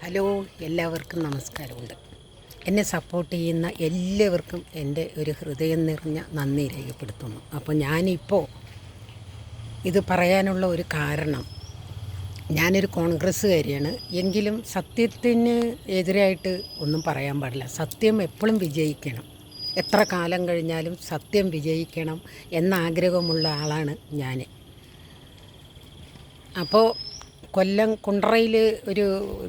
Hello, എല്ലാവർക്കും നമസ്കാരമുണ്ട്. എന്നെ സപ്പോർട്ട് ചെയ്യുന്ന എല്ലാവർക്കും എൻ്റെ ഒരു ഹൃദയം നിറഞ്ഞ നന്ദി രേഖപ്പെടുത്തുന്നു. അപ്പോൾ ഞാനിപ്പോൾ ഇത് പറയാനുള്ള ഒരു കാരണം, ഞാനൊരു കോൺഗ്രസ്സുകാരിയാണ്. എങ്കിലും സത്യത്തിന് എതിരായിട്ട് ഒന്നും പറയാൻ പാടില്ല. സത്യം എപ്പോഴും വിജയിക്കണം. എത്ര കാലം കഴിഞ്ഞാലും സത്യം വിജയിക്കണം എന്ന ആഗ്രഹമുള്ള ആളാണ് ഞാൻ. അപ്പോൾ കൊല്ലം കുണ്ടറയിൽ ഒരു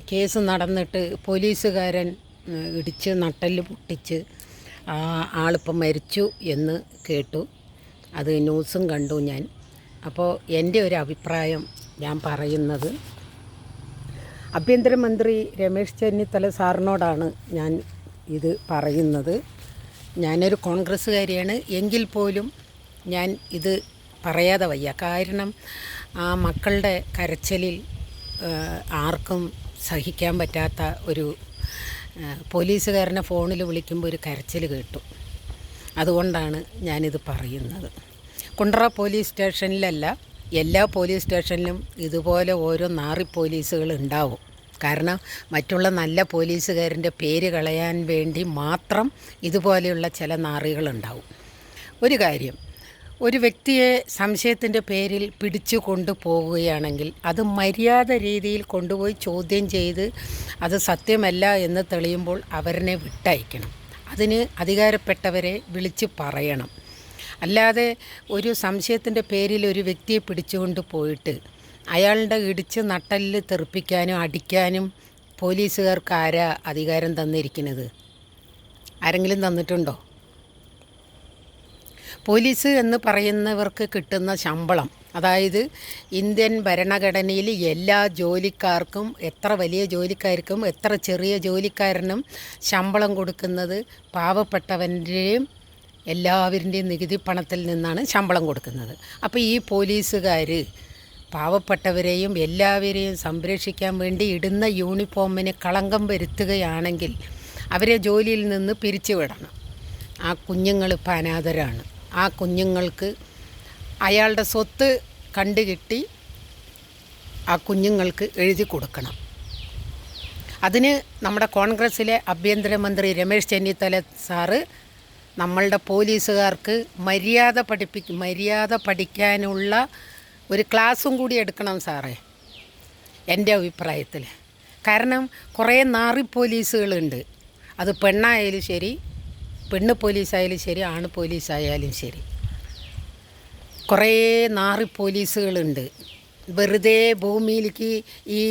കേസ് നടന്നിട്ട് പോലീസുകാരൻ ഇടിച്ച് നട്ടെല്ല് പൊട്ടിച്ച് ആളിപ്പം മരിച്ചു എന്ന് കേട്ടു. അത് ന്യൂസും കണ്ടു ഞാൻ. അപ്പോൾ എൻ്റെ ഒരു അഭിപ്രായം ഞാൻ പറയുന്നത്, ആഭ്യന്തരമന്ത്രി രമേശ് ചെന്നിത്തല സാറിനോടാണ് ഞാൻ ഇത് പറയുന്നത്. ഞാനൊരു കോൺഗ്രസ്സുകാരിയാണ്. എങ്കിൽ പോലും ഞാൻ ഇത് പറയാതെ വയ്യ. കാരണം ആ മക്കളുടെ കരച്ചിലിൽ ആർക്കും സഹിക്കാൻ പറ്റാത്ത ഒരു പോലീസുകാരനെ ഫോണിൽ വിളിക്കുമ്പോൾ ഒരു കരച്ചിൽ കേട്ടു. അതുകൊണ്ടാണ് ഞാനിത് പറയുന്നത്. കുണ്ടറ പോലീസ് സ്റ്റേഷനിലല്ല, എല്ലാ പോലീസ് സ്റ്റേഷനിലും ഇതുപോലെ ഓരോ നാറി പോലീസുകൾ ഉണ്ടാവും. കാരണം മറ്റുള്ള നല്ല പോലീസുകാരൻ്റെ പേര് കളയാൻ വേണ്ടി മാത്രം ഇതുപോലെയുള്ള ചില നാറികളുണ്ടാവും. ഒരു കാര്യം, ഒരു വ്യക്തിയെ സംശയത്തിൻ്റെ പേരിൽ പിടിച്ചു കൊണ്ടുപോവുകയാണെങ്കിൽ അത് മര്യാദ രീതിയിൽ കൊണ്ടുപോയി ചോദ്യം ചെയ്ത് അത് സത്യമല്ല എന്ന് തെളിയുമ്പോൾ അവരെ വിട്ടയക്കണം. അതിന് അധികാരപ്പെട്ടവരെ വിളിച്ച് പറയണം. അല്ലാതെ ഒരു സംശയത്തിൻ്റെ പേരിൽ ഒരു വ്യക്തിയെ പിടിച്ചുകൊണ്ട് പോയിട്ട് അയാളുടെ ഇടിച്ച് നട്ടലിൽ തെറിപ്പിക്കാനും അടിക്കാനും പോലീസുകാർക്ക് ആരാ അധികാരം തന്നിരിക്കുന്നത്? ആരെങ്കിലും തന്നിട്ടുണ്ടോ? പോലീസ് എന്ന് പറയുന്നവർക്ക് കിട്ടുന്ന ശമ്പളം, അതായത് ഇന്ത്യൻ ഭരണഘടനയിൽ എല്ലാ ജോലിക്കാർക്കും, എത്ര വലിയ ജോലിക്കാർക്കും എത്ര ചെറിയ ജോലിക്കാരനും ശമ്പളം കൊടുക്കുന്നത് പാവപ്പെട്ടവൻ്റെയും എല്ലാവരുടെയും നികുതി പണത്തിൽ നിന്നാണ് ശമ്പളം കൊടുക്കുന്നത്. അപ്പോൾ ഈ പോലീസുകാർ പാവപ്പെട്ടവരെയും എല്ലാവരെയും സംരക്ഷിക്കാൻ വേണ്ടി ഇടുന്ന യൂണിഫോമിന് കളങ്കം വരുത്തുകയാണെങ്കിൽ അവരെ ജോലിയിൽ നിന്ന് പിരിച്ചുവിടണം. ആ കുഞ്ഞുങ്ങൾ ഇപ്പം അനാഥരാണ്. ആ കുഞ്ഞുങ്ങൾക്ക് അയാളുടെ സ്വത്ത് കണ്ടുകിട്ടി ആ കുഞ്ഞുങ്ങൾക്ക് എഴുതി കൊടുക്കണം. അതിന് നമ്മുടെ കോൺഗ്രസ്സിലെ ആഭ്യന്തരമന്ത്രി രമേശ് ചെന്നിത്തല സാറ് നമ്മളുടെ പോലീസുകാർക്ക് മര്യാദ പഠിക്കാനുള്ള ഒരു ക്ലാസ്സും കൂടി എടുക്കണം സാറേ, എൻ്റെ അഭിപ്രായത്തിൽ. കാരണം കുറേ നാറി പോലീസുകളുണ്ട്. അത് പെണ്ണായാലും ശരി, പെണ്ണ് പോലീസായാലും ശരി, ആണ് പോലീസായാലും ശരി, കുറേ നാറി പോലീസുകളുണ്ട്. വെറുതെ ഭൂമിയിലേക്ക് ഈ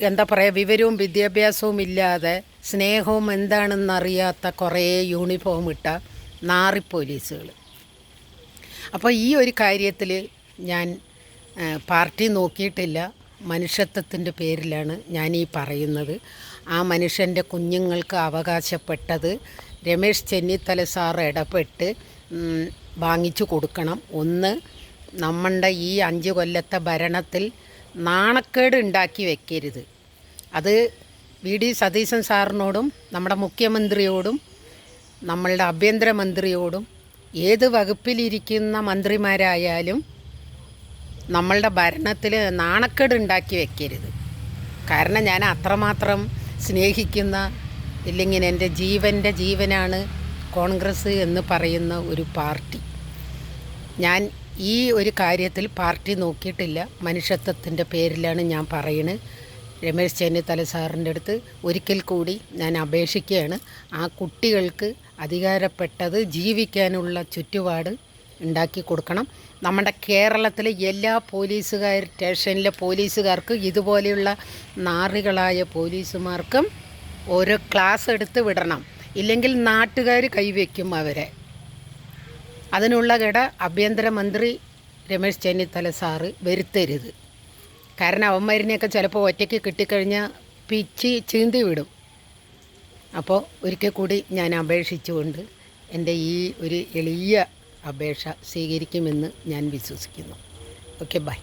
എന്താ പറയുക, വിവരവും വിദ്യാഭ്യാസവും ഇല്ലാതെ സ്നേഹവും എന്താണെന്നറിയാത്ത കുറേ യൂണിഫോം ഇട്ട നാറി പോലീസുകൾ. അപ്പോൾ ഈ ഒരു കാര്യത്തിൽ ഞാൻ പാർട്ടി നോക്കിയിട്ടില്ല. മനുഷ്യത്വത്തിൻ്റെ പേരിലാണ് ഞാൻ ഈ പറയുന്നത്. ആ മനുഷ്യൻ്റെ കുഞ്ഞുങ്ങൾക്ക് അവകാശപ്പെട്ടത് രമേശ് ചെന്നിത്തല സാർ ഇടപെട്ട് വാങ്ങിച്ചു കൊടുക്കണം. ഒന്ന്, നമ്മളുടെ ഈ 5 കൊല്ലത്തെ ഭരണത്തിൽ നാണക്കേട് ഉണ്ടാക്കി വെക്കരുത്. അത് വി.ഡി. സതീശൻ സാറിനോടും നമ്മുടെ മുഖ്യമന്ത്രിയോടും നമ്മളുടെ ആഭ്യന്തരമന്ത്രിയോടും ഏത് വകുപ്പിലിരിക്കുന്ന മന്ത്രിമാരായാലും നമ്മളുടെ ഭരണത്തിൽ നാണക്കേട് ഉണ്ടാക്കി വെക്കരുത്. കാരണം ഞാൻ അത്രമാത്രം സ്നേഹിക്കുന്ന, ഇല്ലെങ്കിൽ എൻ്റെ ജീവനാണ് കോൺഗ്രസ് എന്ന് പറയുന്ന ഒരു പാർട്ടി. ഞാൻ ഈ ഒരു കാര്യത്തിൽ പാർട്ടി നോക്കിയിട്ടില്ല. മനുഷ്യത്വത്തിൻ്റെ പേരിലാണ് ഞാൻ പറയുന്നത്. രമേശ് ചെന്നിത്തല സാറിൻ്റെ അടുത്ത് ഒരിക്കൽ കൂടി ഞാൻ അപേക്ഷിക്കുകയാണ്. ആ കുട്ടികൾക്ക് അധികാരപ്പെട്ടത് ജീവിക്കാനുള്ള ചുറ്റുപാട് ഉണ്ടാക്കി കൊടുക്കണം. നമ്മുടെ കേരളത്തിലെ എല്ലാ സ്റ്റേഷനിലെ പോലീസുകാർക്ക് ഇതുപോലെയുള്ള നാറികളായ പോലീസുമാർക്കും ഓരോ ക്ലാസ് എടുത്ത് വിടണം. ഇല്ലെങ്കിൽ നാട്ടുകാർ കൈവയ്ക്കും അവരെ. അതിനുള്ള ആഭ്യന്തരമന്ത്രി രമേശ് ചെന്നിത്തല സാറ് വരുത്തരുത്. കാരണം അവന്മാരിനെയൊക്കെ ചിലപ്പോൾ ഒറ്റയ്ക്ക് കിട്ടിക്കഴിഞ്ഞാൽ പിച്ചി ചീന്തി വിടും. അപ്പോൾ ഒരിക്കൽ കൂടി ഞാൻ അപേക്ഷിച്ചുകൊണ്ട് എൻ്റെ ഈ ഒരു എളിയ അപേക്ഷ സ്വീകരിക്കുമെന്ന് ഞാൻ വിശ്വസിക്കുന്നു. Okay, by.